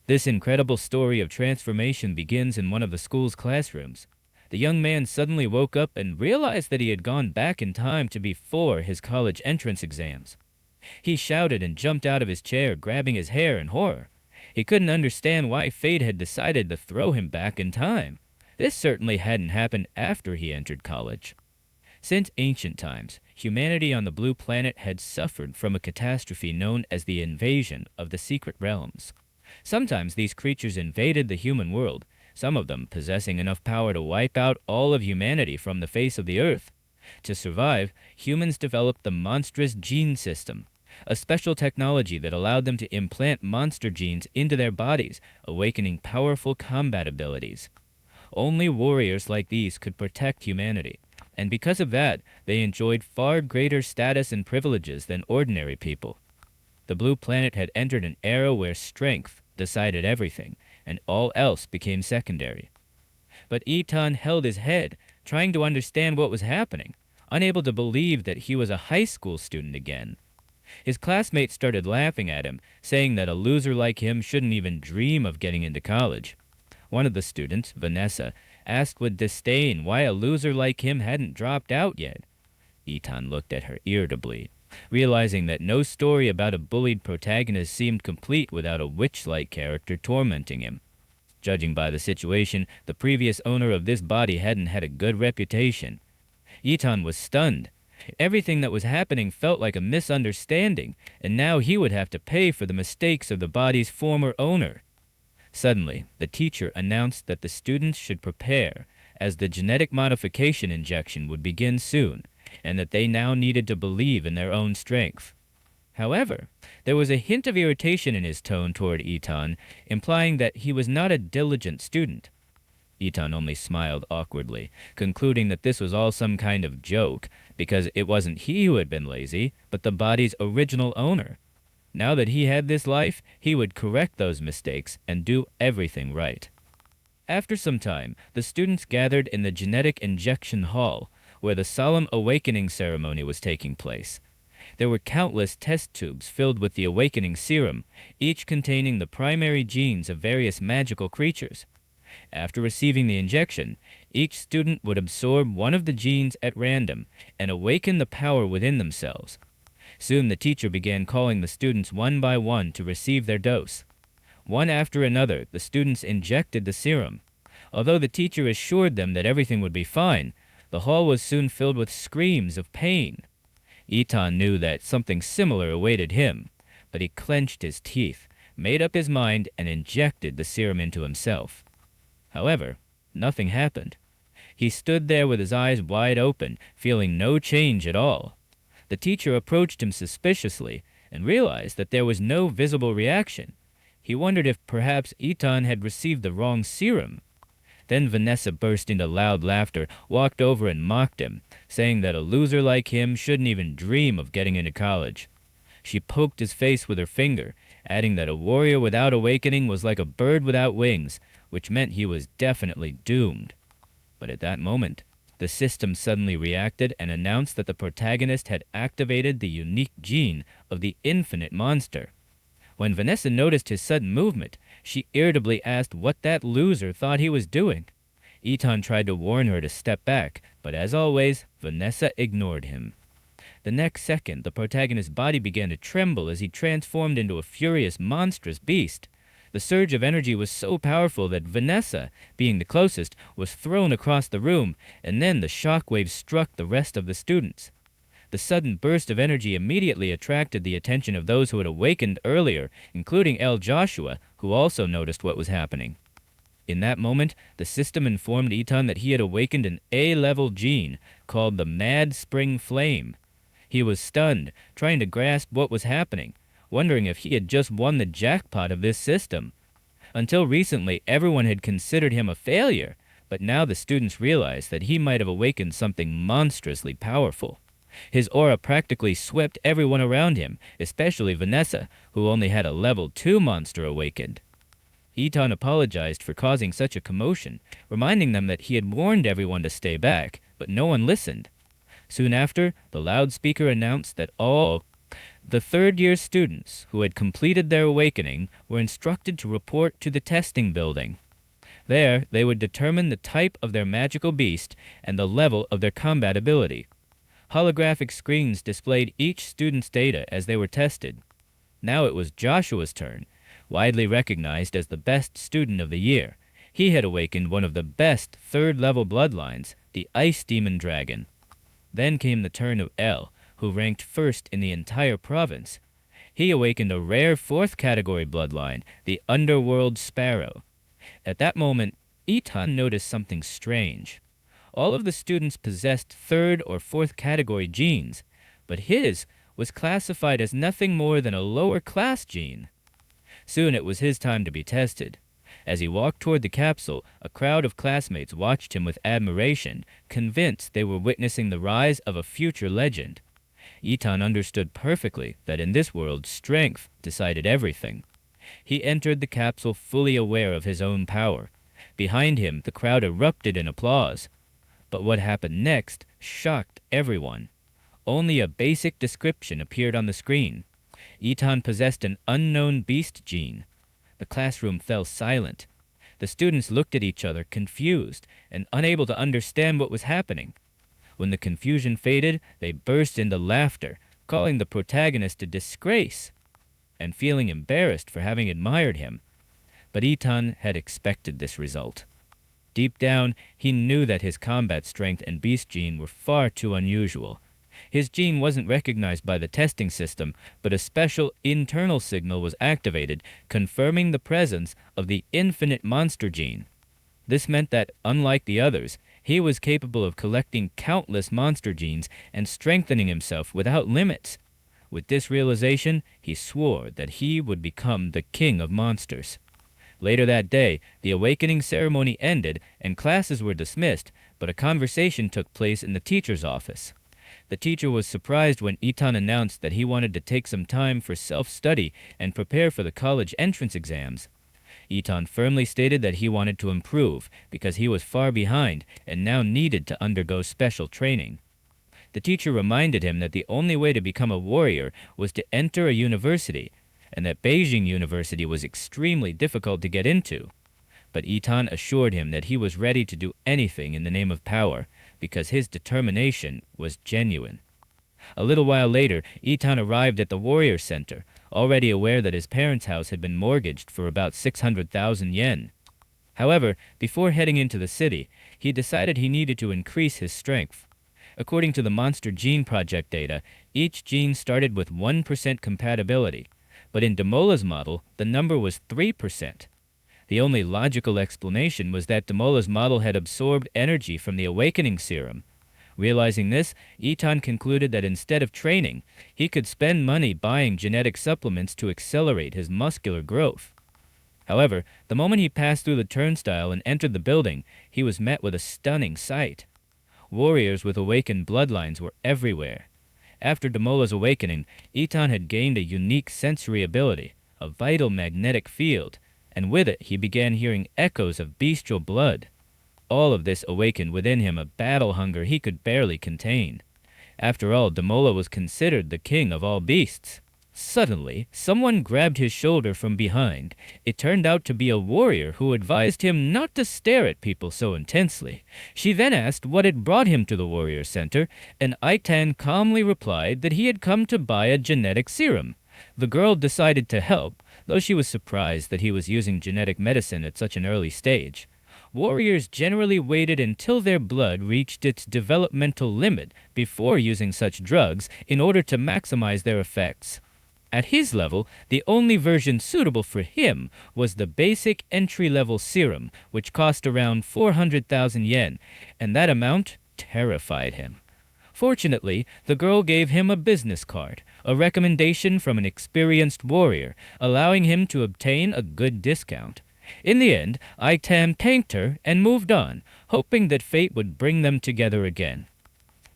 This incredible story of transformation begins in one of the school's classrooms. The young man suddenly woke up and realized that he had gone back in time to before his college entrance exams. He shouted and jumped out of his chair, grabbing his hair in horror. He couldn't understand why fate had decided to throw him back in time. This certainly hadn't happened after he entered college. Since ancient times, humanity on the blue planet had suffered from a catastrophe known as the invasion of the secret realms. Sometimes these creatures invaded the human world, some of them possessing enough power to wipe out all of humanity from the face of the earth. To survive, humans developed the monstrous gene system, a special technology that allowed them to implant monster genes into their bodies, awakening powerful combat abilities. Only warriors like these could protect humanity, and because of that, they enjoyed far greater status and privileges than ordinary people. The blue planet had entered an era where strength decided everything, and all else became secondary. But Itan held his head, trying to understand what was happening, unable to believe that he was a high school student again. His classmates started laughing at him, saying that a loser like him shouldn't even dream of getting into college. One of the students, Vanessa, asked with disdain why a loser like him hadn't dropped out yet. Itan looked at her irritably, realizing that no story about a bullied protagonist seemed complete without a witch-like character tormenting him. Judging by the situation, the previous owner of this body hadn't had a good reputation. Itan was stunned. Everything that was happening felt like a misunderstanding, and now he would have to pay for the mistakes of the body's former owner. Suddenly, the teacher announced that the students should prepare, as the genetic modification injection would begin soon, and that they now needed to believe in their own strength. However, there was a hint of irritation in his tone toward Itan, implying that he was not a diligent student. Itan only smiled awkwardly, concluding that this was all some kind of joke, because it wasn't he who had been lazy, but the body's original owner. Now that he had this life, he would correct those mistakes and do everything right. After some time, the students gathered in the genetic injection hall, where the solemn awakening ceremony was taking place. There were countless test tubes filled with the awakening serum, each containing the primary genes of various magical creatures. After receiving the injection, each student would absorb one of the genes at random and awaken the power within themselves. Soon the teacher began calling the students one by one to receive their dose. One after another, the students injected the serum. Although the teacher assured them that everything would be fine, the hall was soon filled with screams of pain. Itan knew that something similar awaited him, but he clenched his teeth, made up his mind, and injected the serum into himself. However, nothing happened. He stood there with his eyes wide open, feeling no change at all. The teacher approached him suspiciously and realized that there was no visible reaction. He wondered if perhaps Itan had received the wrong serum. Then Vanessa burst into loud laughter, walked over and mocked him, saying that a loser like him shouldn't even dream of getting into college. She poked his face with her finger, adding that a warrior without awakening was like a bird without wings, which meant he was definitely doomed. But at that moment, the system suddenly reacted and announced that the protagonist had activated the unique gene of the infinite monster. When Vanessa noticed his sudden movement, she irritably asked what that loser thought he was doing. Itan tried to warn her to step back, but as always, Vanessa ignored him. The next second, the protagonist's body began to tremble as he transformed into a furious, monstrous beast. The surge of energy was so powerful that Vanessa, being the closest, was thrown across the room, and then the shockwave struck the rest of the students. The sudden burst of energy immediately attracted the attention of those who had awakened earlier, including El Joshua, who also noticed what was happening. In that moment, the system informed Itan that he had awakened an A-level gene called the Mad Spring Flame. He was stunned, trying to grasp what was happening, wondering if he had just won the jackpot of this system. Until recently, everyone had considered him a failure, but now the students realized that he might have awakened something monstrously powerful. His aura practically swept everyone around him, especially Vanessa, who only had a level 2 monster awakened. Itan apologized for causing such a commotion, reminding them that he had warned everyone to stay back, but no one listened. Soon after, the loudspeaker announced that The third-year students who had completed their awakening were instructed to report to the testing building. There, they would determine the type of their magical beast and the level of their combat ability. Holographic screens displayed each student's data as they were tested. Now it was Joshua's turn, widely recognized as the best student of the year. He had awakened one of the best third-level bloodlines, the Ice Demon Dragon. Then came the turn of El, who ranked first in the entire province. He awakened a rare fourth-category bloodline, the Underworld Sparrow. At that moment, Itan noticed something strange. All of the students possessed third or fourth category genes, but his was classified as nothing more than a lower class gene. Soon it was his time to be tested. As he walked toward the capsule, a crowd of classmates watched him with admiration, convinced they were witnessing the rise of a future legend. Itan understood perfectly that in this world, strength decided everything. He entered the capsule fully aware of his own power. Behind him, the crowd erupted in applause. But what happened next shocked everyone. Only a basic description appeared on the screen. Itan possessed an unknown beast gene. The classroom fell silent. The students looked at each other, confused and unable to understand what was happening. When the confusion faded, they burst into laughter, calling the protagonist a disgrace, and feeling embarrassed for having admired him. But Itan had expected this result. Deep down, he knew that his combat strength and beast gene were far too unusual. His gene wasn't recognized by the testing system, but a special internal signal was activated, confirming the presence of the infinite monster gene. This meant that, unlike the others, he was capable of collecting countless monster genes and strengthening himself without limits. With this realization, he swore that he would become the king of monsters. Later that day, the awakening ceremony ended and classes were dismissed, but a conversation took place in the teacher's office. The teacher was surprised when Itan announced that he wanted to take some time for self-study and prepare for the college entrance exams. Itan firmly stated that he wanted to improve because he was far behind and now needed to undergo special training. The teacher reminded him that the only way to become a warrior was to enter a university, and that Beijing University was extremely difficult to get into. But Itan assured him that he was ready to do anything in the name of power, because his determination was genuine. A little while later, Itan arrived at the Warrior Center, already aware that his parents' house had been mortgaged for about 600,000 yen. However, before heading into the city, he decided he needed to increase his strength. According to the Monster Gene Project data, each gene started with 1% compatibility, but in Demola's model, the number was 3%. The only logical explanation was that Demola's model had absorbed energy from the awakening serum. Realizing this, Itan concluded that instead of training, he could spend money buying genetic supplements to accelerate his muscular growth. However, the moment he passed through the turnstile and entered the building, he was met with a stunning sight. Warriors with awakened bloodlines were everywhere. After Demola's awakening, Itan had gained a unique sensory ability, a vital magnetic field, and with it he began hearing echoes of bestial blood. All of this awakened within him a battle hunger he could barely contain. After all, Demola was considered the king of all beasts. Suddenly, someone grabbed his shoulder from behind. It turned out to be a warrior who advised him not to stare at people so intensely. She then asked what had brought him to the Warrior Center, and Itan calmly replied that he had come to buy a genetic serum. The girl decided to help, though she was surprised that he was using genetic medicine at such an early stage. Warriors generally waited until their blood reached its developmental limit before using such drugs in order to maximize their effects. At his level, the only version suitable for him was the basic entry-level serum, which cost around 400,000 yen, and that amount terrified him. Fortunately, the girl gave him a business card, a recommendation from an experienced warrior, allowing him to obtain a good discount. In the end, Itam thanked her and moved on, hoping that fate would bring them together again.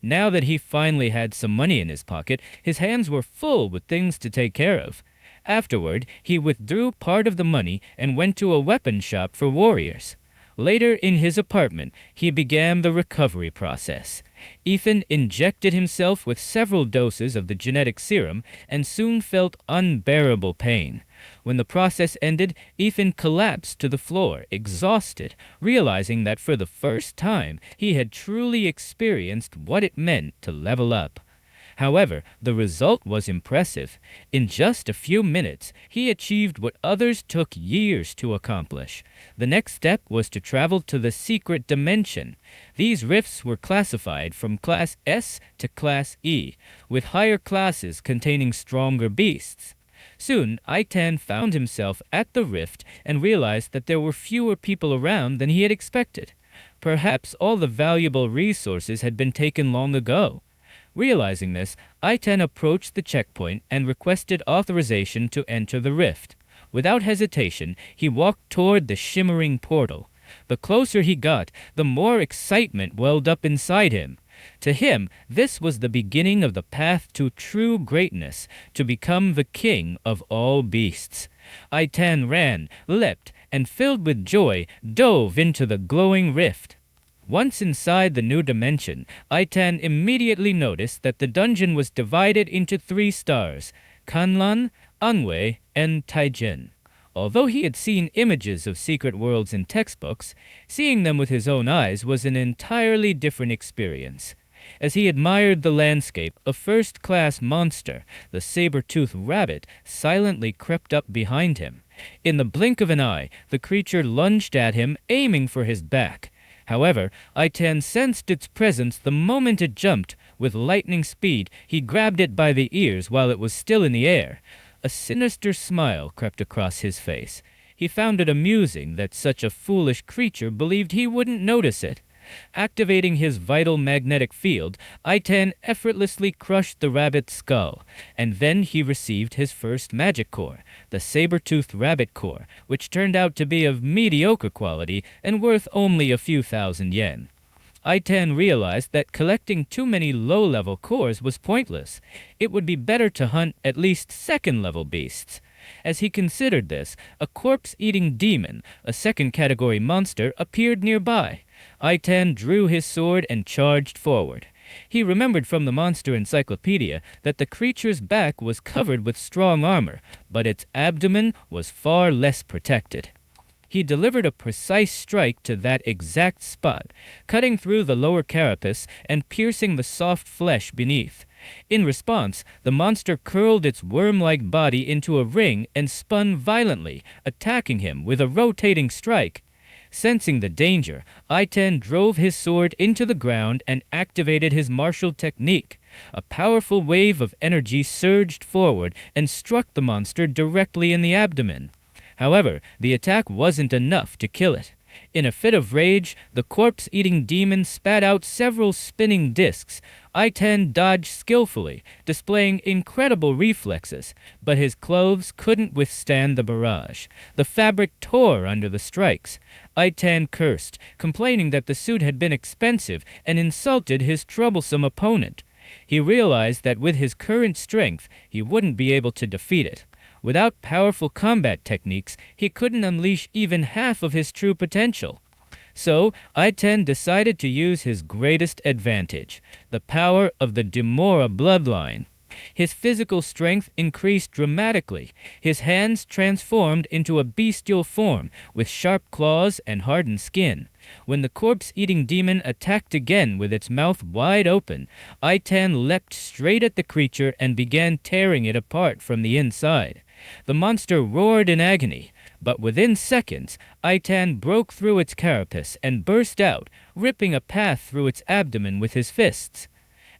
Now that he finally had some money in his pocket, his hands were full with things to take care of. Afterward, he withdrew part of the money and went to a weapon shop for warriors. Later, in his apartment, he began the recovery process. Ethan injected himself with several doses of the genetic serum and soon felt unbearable pain. When the process ended, Ethan collapsed to the floor, exhausted, realizing that for the first time he had truly experienced what it meant to level up. However, the result was impressive. In just a few minutes, he achieved what others took years to accomplish. The next step was to travel to the secret dimension. These rifts were classified from Class S to Class E, with higher classes containing stronger beasts. Soon, Aitan found himself at the rift and realized that there were fewer people around than he had expected. Perhaps all the valuable resources had been taken long ago. Realizing this, Aitan approached the checkpoint and requested authorization to enter the rift. Without hesitation, he walked toward the shimmering portal. The closer he got, the more excitement welled up inside him. To him, this was the beginning of the path to true greatness, to become the king of all beasts. Aitan ran, leapt, and filled with joy, dove into the glowing rift. Once inside the new dimension, Aitan immediately noticed that the dungeon was divided into 3 stars, Kanlan, Anwei, and Taijin. Although he had seen images of secret worlds in textbooks, seeing them with his own eyes was an entirely different experience. As he admired the landscape, a first-class monster, the saber-toothed rabbit, silently crept up behind him. In the blink of an eye, the creature lunged at him, aiming for his back. However, Aitan sensed its presence the moment it jumped. With lightning speed, he grabbed it by the ears while it was still in the air. A sinister smile crept across his face. He found it amusing that such a foolish creature believed he wouldn't notice it. Activating his vital magnetic field, Aitan effortlessly crushed the rabbit's skull, and then he received his first magic core, the saber-toothed rabbit core, which turned out to be of mediocre quality and worth only a few thousand yen. Aitan realized that collecting too many low-level cores was pointless. It would be better to hunt at least second-level beasts. As he considered this, a corpse-eating demon, a second-category monster, appeared nearby. Aitan drew his sword and charged forward. He remembered from the monster encyclopedia that the creature's back was covered with strong armor, but its abdomen was far less protected. He delivered a precise strike to that exact spot, cutting through the lower carapace and piercing the soft flesh beneath. In response, the monster curled its worm-like body into a ring and spun violently, attacking him with a rotating strike. Sensing the danger, Aitan drove his sword into the ground and activated his martial technique. A powerful wave of energy surged forward and struck the monster directly in the abdomen. However, the attack wasn't enough to kill it. In a fit of rage, the corpse-eating demon spat out several spinning discs. Aitan dodged skillfully, displaying incredible reflexes, but his clothes couldn't withstand the barrage. The fabric tore under the strikes. Aitan cursed, complaining that the suit had been expensive and insulted his troublesome opponent. He realized that with his current strength, he wouldn't be able to defeat it. Without powerful combat techniques, he couldn't unleash even half of his true potential. So, Aitan decided to use his greatest advantage, the power of the Demora bloodline. His physical strength increased dramatically. His hands transformed into a bestial form, with sharp claws and hardened skin. When the corpse-eating demon attacked again with its mouth wide open, Aitan leapt straight at the creature and began tearing it apart from the inside. The monster roared in agony, but within seconds, Aitan broke through its carapace and burst out, ripping a path through its abdomen with his fists.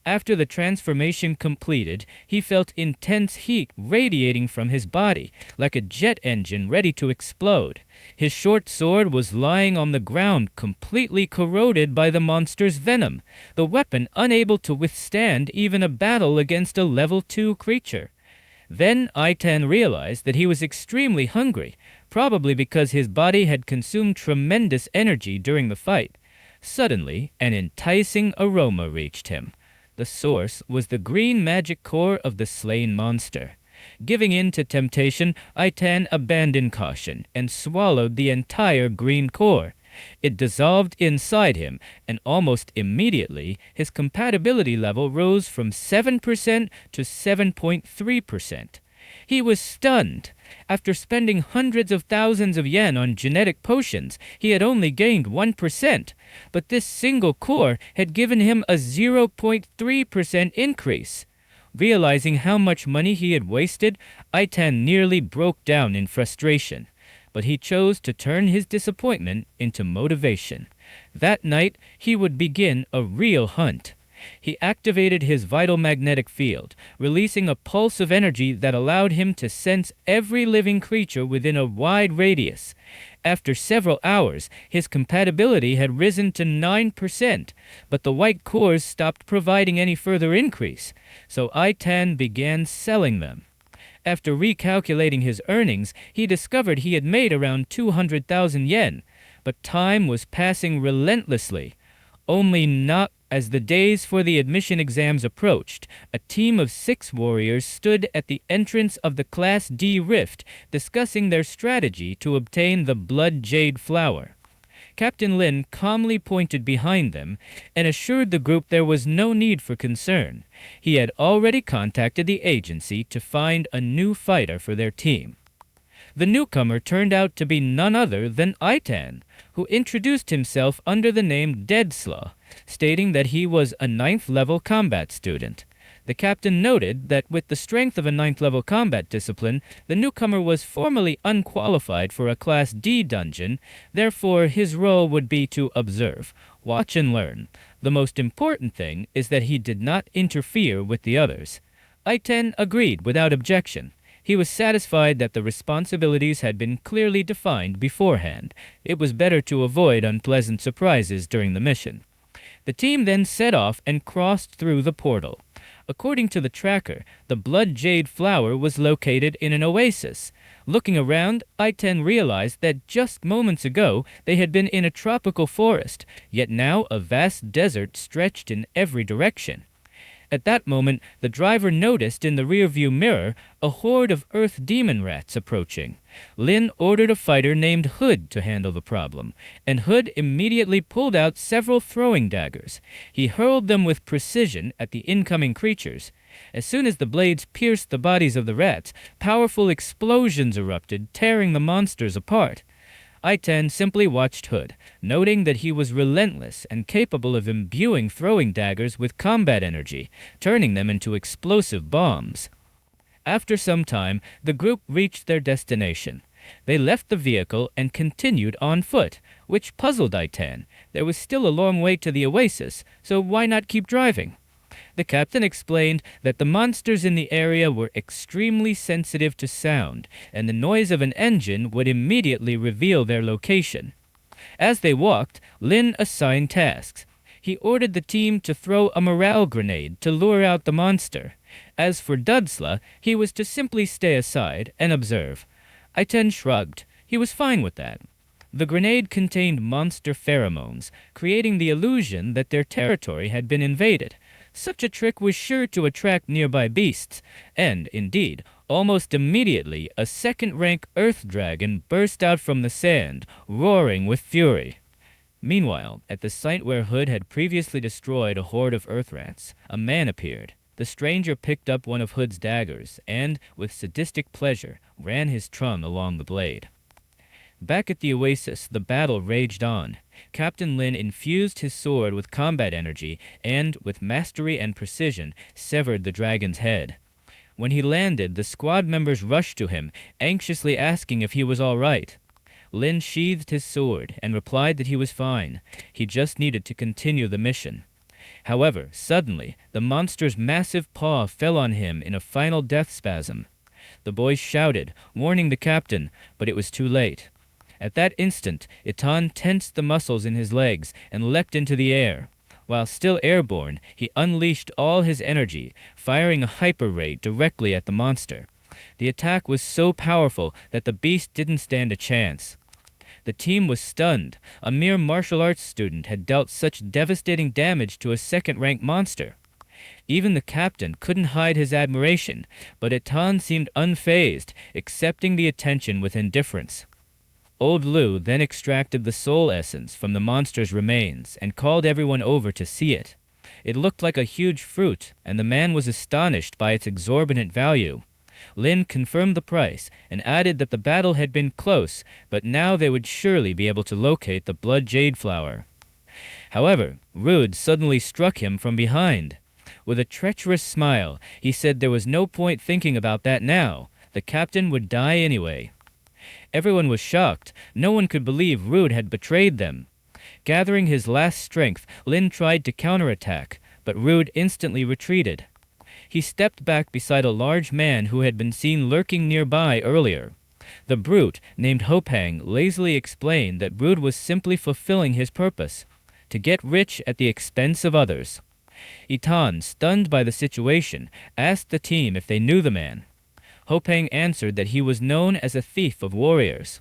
After the transformation completed, he felt intense heat radiating from his body, like a jet engine ready to explode. His short sword was lying on the ground, completely corroded by the monster's venom, the weapon unable to withstand even a battle against a level 2 creature. Then Aitan realized that he was extremely hungry, probably because his body had consumed tremendous energy during the fight. Suddenly, an enticing aroma reached him. The source was the green magic core of the slain monster. Giving in to temptation, Aitan abandoned caution and swallowed the entire green core. It dissolved inside him, and almost immediately, his compatibility level rose from 7% to 7.3%. He was stunned. After spending hundreds of thousands of yen on genetic potions, he had only gained 1%, but this single core had given him a 0.3% increase. Realizing how much money he had wasted, Aitan nearly broke down in frustration. But he chose to turn his disappointment into motivation. That night, he would begin a real hunt. He activated his vital magnetic field, releasing a pulse of energy that allowed him to sense every living creature within a wide radius. After several hours, his compatibility had risen to 9%, but the white cores stopped providing any further increase, so Aitan began selling them. After recalculating his earnings, he discovered he had made around 200,000 yen, but time was passing relentlessly. Only not as the days for the admission exams approached, a team of 6 warriors stood at the entrance of the Class D rift, discussing their strategy to obtain the blood jade flower. Captain Lin calmly pointed behind them and assured the group there was no need for concern. He had already contacted the agency to find a new fighter for their team. The newcomer turned out to be none other than Aitan, who introduced himself under the name Deadslaw, stating that he was a 9th-level combat student. The captain noted that with the strength of a 9th-level combat discipline, the newcomer was formally unqualified for a Class D dungeon, therefore his role would be to observe, watch and learn. The most important thing is that he did not interfere with the others. Aitan agreed without objection. He was satisfied that the responsibilities had been clearly defined beforehand. It was better to avoid unpleasant surprises during the mission. The team then set off and crossed through the portal. According to the tracker, the blood jade flower was located in an oasis. Looking around, Aitan realized that just moments ago they had been in a tropical forest, yet now a vast desert stretched in every direction. At that moment, the driver noticed in the rearview mirror a horde of earth demon rats approaching. Lin ordered a fighter named Hood to handle the problem, and Hood immediately pulled out several throwing daggers. He hurled them with precision at the incoming creatures. As soon as the blades pierced the bodies of the rats, powerful explosions erupted, tearing the monsters apart. Aitan simply watched Hood, noting that he was relentless and capable of imbuing throwing daggers with combat energy, turning them into explosive bombs. After some time, the group reached their destination. They left the vehicle and continued on foot, which puzzled Aitan. There was still a long way to the oasis, so why not keep driving? The captain explained that the monsters in the area were extremely sensitive to sound, and the noise of an engine would immediately reveal their location. As they walked, Lin assigned tasks. He ordered the team to throw a morale grenade to lure out the monster. As for Dudsla, he was to simply stay aside and observe. Aitan shrugged. He was fine with that. The grenade contained monster pheromones, creating the illusion that their territory had been invaded. Such a trick was sure to attract nearby beasts, and, indeed, almost immediately a second-rank earth dragon burst out from the sand, roaring with fury. Meanwhile, at the site where Hood had previously destroyed a horde of earth rats, a man appeared. The stranger picked up one of Hood's daggers and, with sadistic pleasure, ran his tongue along the blade. Back at the oasis, the battle raged on. Captain Lin infused his sword with combat energy and, with mastery and precision, severed the dragon's head. When he landed, the squad members rushed to him, anxiously asking if he was all right. Lin sheathed his sword and replied that he was fine. He just needed to continue the mission. However, suddenly, the monster's massive paw fell on him in a final death spasm. The boys shouted, warning the captain, but it was too late. At that instant, Itan tensed the muscles in his legs and leapt into the air. While still airborne, he unleashed all his energy, firing a hyper ray directly at the monster. The attack was so powerful that the beast didn't stand a chance. The team was stunned. A mere martial arts student had dealt such devastating damage to a second-rank monster. Even the captain couldn't hide his admiration, but Itan seemed unfazed, accepting the attention with indifference. Old Lu then extracted the soul essence from the monster's remains and called everyone over to see it. It looked like a huge fruit, and the man was astonished by its exorbitant value. Lin confirmed the price and added that the battle had been close, but now they would surely be able to locate the blood jade flower. However, Rude suddenly struck him from behind. With a treacherous smile, he said there was no point thinking about that now. The captain would die anyway. Everyone was shocked. No one could believe Rude had betrayed them. Gathering his last strength, Lin tried to counterattack, but Rude instantly retreated. He stepped back beside a large man who had been seen lurking nearby earlier. The brute, named Hopang, lazily explained that Rude was simply fulfilling his purpose, to get rich at the expense of others. Itan, stunned by the situation, asked the team if they knew the man. Hopang answered that he was known as a thief of warriors.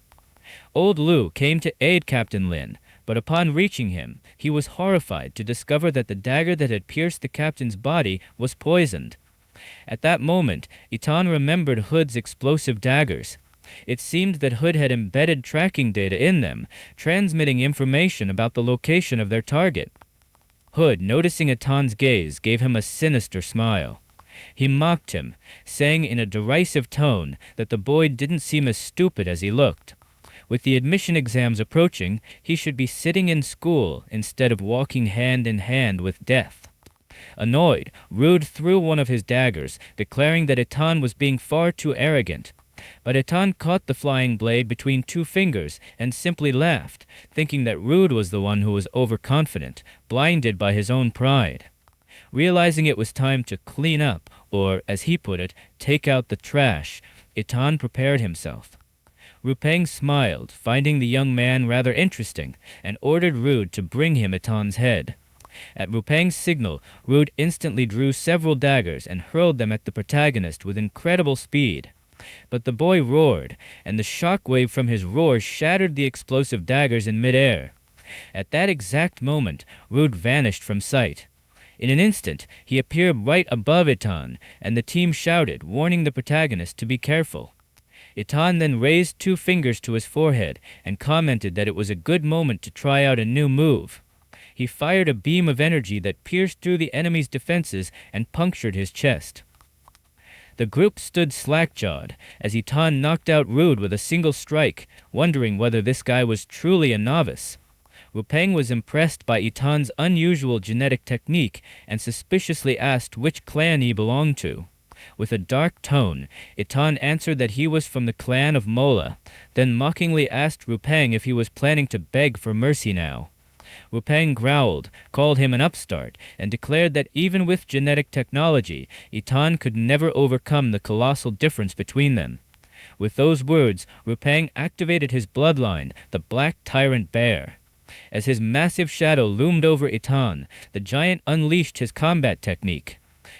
Old Lu came to aid Captain Lin, but upon reaching him, he was horrified to discover that the dagger that had pierced the captain's body was poisoned. At that moment, Itan remembered Hood's explosive daggers. It seemed that Hood had embedded tracking data in them, transmitting information about the location of their target. Hood, noticing Itan's gaze, gave him a sinister smile. He mocked him, saying in a derisive tone that the boy didn't seem as stupid as he looked. With the admission exams approaching, he should be sitting in school instead of walking hand in hand with death. Annoyed, Rude threw one of his daggers, declaring that Itan was being far too arrogant. But Itan caught the flying blade between two fingers and simply laughed, thinking that Rude was the one who was overconfident, blinded by his own pride. Realizing it was time to clean up, or, as he put it, take out the trash, Itan prepared himself. Rupeng smiled, finding the young man rather interesting, and ordered Rude to bring him Itan's head. At Rupeng's signal, Rude instantly drew several daggers and hurled them at the protagonist with incredible speed. But the boy roared, and the shockwave from his roar shattered the explosive daggers in midair. At that exact moment, Rude vanished from sight. In an instant, he appeared right above Itan, and the team shouted, warning the protagonist to be careful. Itan then raised two fingers to his forehead and commented that it was a good moment to try out a new move. He fired a beam of energy that pierced through the enemy's defenses and punctured his chest. The group stood slack-jawed as Itan knocked out Rude with a single strike, wondering whether this guy was truly a novice. Rupeng was impressed by Itan's unusual genetic technique and suspiciously asked which clan he belonged to. With a dark tone, Itan answered that he was from the clan of Mola, then mockingly asked Rupeng if he was planning to beg for mercy now. Rupeng growled, called him an upstart, and declared that even with genetic technology, Itan could never overcome the colossal difference between them. With those words, Rupeng activated his bloodline, the Black Tyrant Bear. As his massive shadow loomed over Itan, the giant unleashed his combat technique.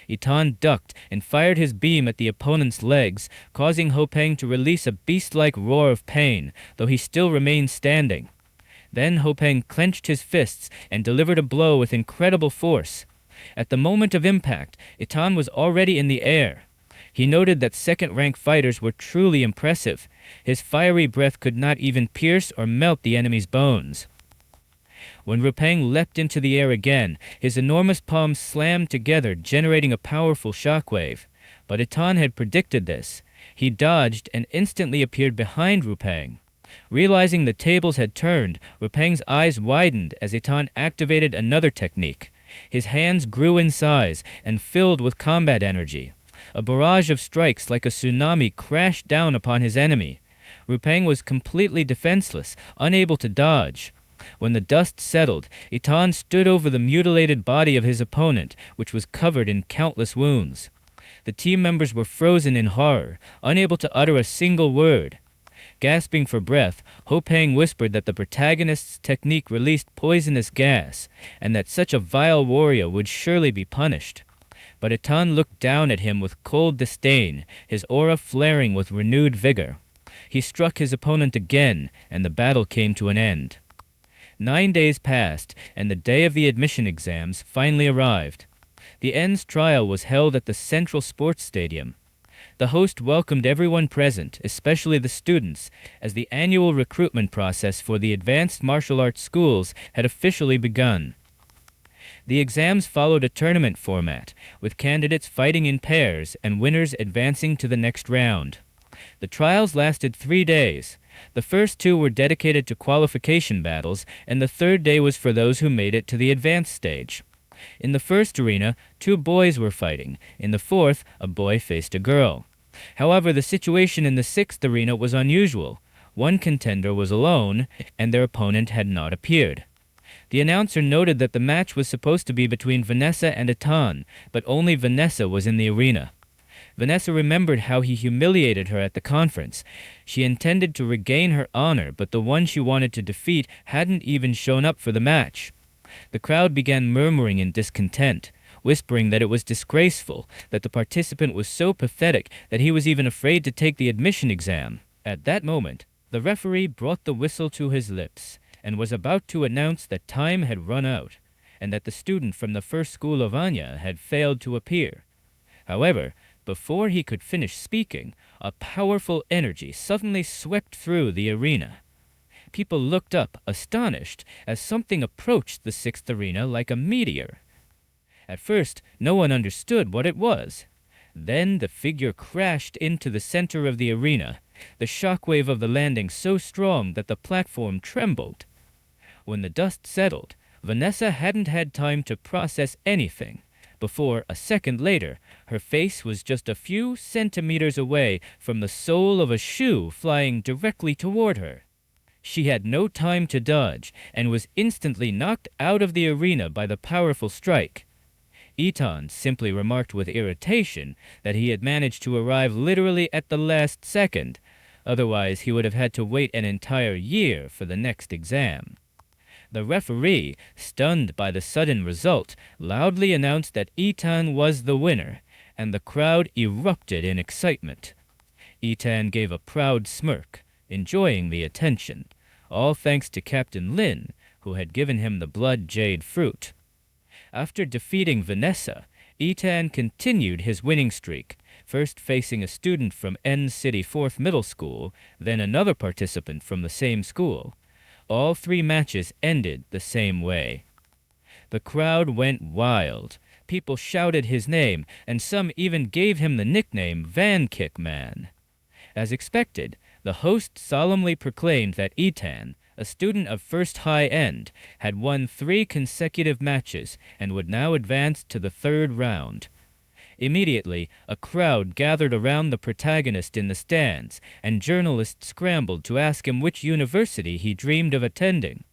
Itan ducked and fired his beam at the opponent's legs, causing Hopeng to release a beast-like roar of pain, though he still remained standing. Then Hopeng clenched his fists and delivered a blow with incredible force. At the moment of impact, Itan was already in the air. He noted that second-rank fighters were truly impressive. His fiery breath could not even pierce or melt the enemy's bones. When Rupeng leapt into the air again, his enormous palms slammed together, generating a powerful shockwave. But Itan had predicted this. He dodged and instantly appeared behind Rupeng. Realizing the tables had turned, Rupeng's eyes widened as Itan activated another technique. His hands grew in size and filled with combat energy. A barrage of strikes like a tsunami crashed down upon his enemy. Rupeng was completely defenseless, unable to dodge. When the dust settled, Itan stood over the mutilated body of his opponent, which was covered in countless wounds. The team members were frozen in horror, unable to utter a single word. Gasping for breath, Hopeng whispered that the protagonist's technique released poisonous gas, and that such a vile warrior would surely be punished. But Itan looked down at him with cold disdain, his aura flaring with renewed vigor. He struck his opponent again, and the battle came to an end. 9 days passed, and the day of the admission exams finally arrived. The ENDS trial was held at the Central Sports Stadium. The host welcomed everyone present, especially the students, as the annual recruitment process for the advanced martial arts schools had officially begun. The exams followed a tournament format, with candidates fighting in pairs and winners advancing to the next round. The trials lasted 3 days. The first 2 were dedicated to qualification battles, and the third day was for those who made it to the advanced stage. In the first arena, 2 boys were fighting. In the fourth, a boy faced a girl. However, the situation in the sixth arena was unusual. One contender was alone, and their opponent had not appeared. The announcer noted that the match was supposed to be between Vanessa and Atan, but only Vanessa was in the arena. Vanessa remembered how he humiliated her at the conference. She intended to regain her honor, but the one she wanted to defeat hadn't even shown up for the match. The crowd began murmuring in discontent, whispering that it was disgraceful, that the participant was so pathetic that he was even afraid to take the admission exam. At that moment, the referee brought the whistle to his lips and was about to announce that time had run out and that the student from the first school of Anya had failed to appear. However, before he could finish speaking, a powerful energy suddenly swept through the arena. People looked up, astonished, as something approached the sixth arena like a meteor. At first, no one understood what it was. Then the figure crashed into the center of the arena, the shockwave of the landing so strong that the platform trembled. When the dust settled, Vanessa hadn't had time to process anything. Before, a second later, her face was just a few centimeters away from the sole of a shoe flying directly toward her. She had no time to dodge and was instantly knocked out of the arena by the powerful strike. Itan simply remarked with irritation that he had managed to arrive literally at the last second. Otherwise, he would have had to wait an entire year for the next exam. The referee, stunned by the sudden result, loudly announced that Itan was the winner, and the crowd erupted in excitement. Itan gave a proud smirk, enjoying the attention, all thanks to Captain Lin, who had given him the blood jade fruit. After defeating Vanessa, Itan continued his winning streak, first facing a student from N City 4th Middle School, then another participant from the same school. All 3 matches ended the same way. The crowd went wild. People shouted his name, and some even gave him the nickname Van Kick Man. As expected, the host solemnly proclaimed that Itan, a student of first high end, had won 3 consecutive matches and would now advance to the 3rd round. Immediately, a crowd gathered around the protagonist in the stands, and journalists scrambled to ask him which university he dreamed of attending.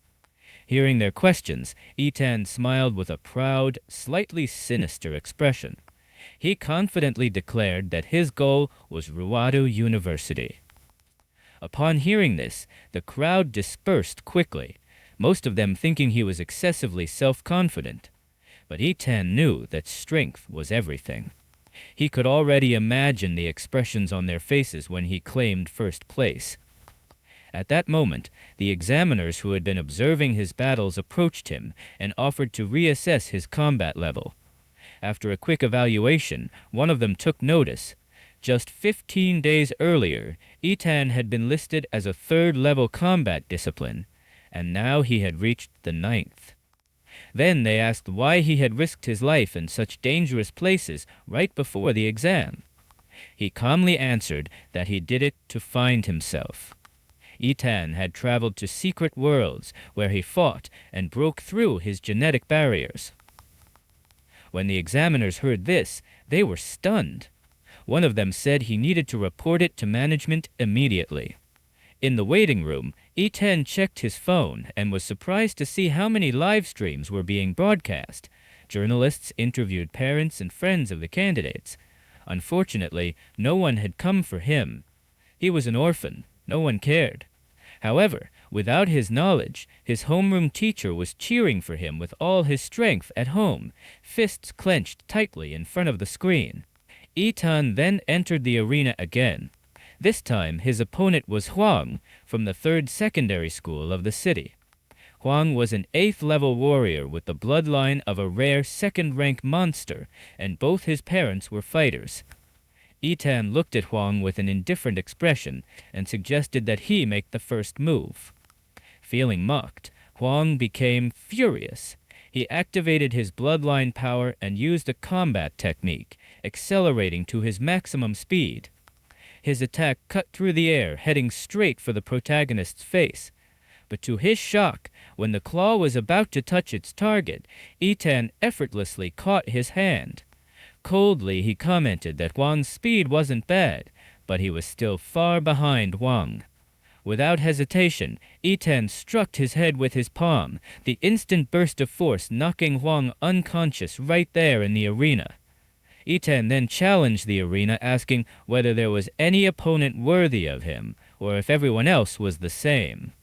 Hearing their questions, Itan smiled with a proud, slightly sinister expression. He confidently declared that his goal was Ruwadu University. Upon hearing this, the crowd dispersed quickly, most of them thinking he was excessively self-confident. But Itan knew that strength was everything. He could already imagine the expressions on their faces when he claimed first place. At that moment, the examiners who had been observing his battles approached him and offered to reassess his combat level. After a quick evaluation, one of them took notice. Just 15 days earlier, Itan had been listed as a 3rd-level combat discipline, and now he had reached the 9th. Then they asked why he had risked his life in such dangerous places right before the exam. He calmly answered that he did it to find himself. Itan had traveled to secret worlds where he fought and broke through his genetic barriers. When the examiners heard this, they were stunned. One of them said he needed to report it to management immediately. In the waiting room, Itan checked his phone and was surprised to see how many live streams were being broadcast. Journalists interviewed parents and friends of the candidates. Unfortunately, no one had come for him. He was an orphan. No one cared. However, without his knowledge, his homeroom teacher was cheering for him with all his strength at home, fists clenched tightly in front of the screen. Itan then entered the arena again. This time, his opponent was Huang from the 3rd secondary school of the city. Huang was an 8th-level warrior with the bloodline of a rare 2nd-rank monster, and both his parents were fighters. Itan looked at Huang with an indifferent expression and suggested that he make the first move. Feeling mocked, Huang became furious. He activated his bloodline power and used a combat technique, accelerating to his maximum speed. His attack cut through the air, heading straight for the protagonist's face. But to his shock, when the claw was about to touch its target, Itan effortlessly caught his hand. Coldly, he commented that Huang's speed wasn't bad, but he was still far behind Huang. Without hesitation, Itan struck his head with his palm, the instant burst of force knocking Huang unconscious right there in the arena. Itan then challenged the arena, asking whether there was any opponent worthy of him, or if everyone else was the same.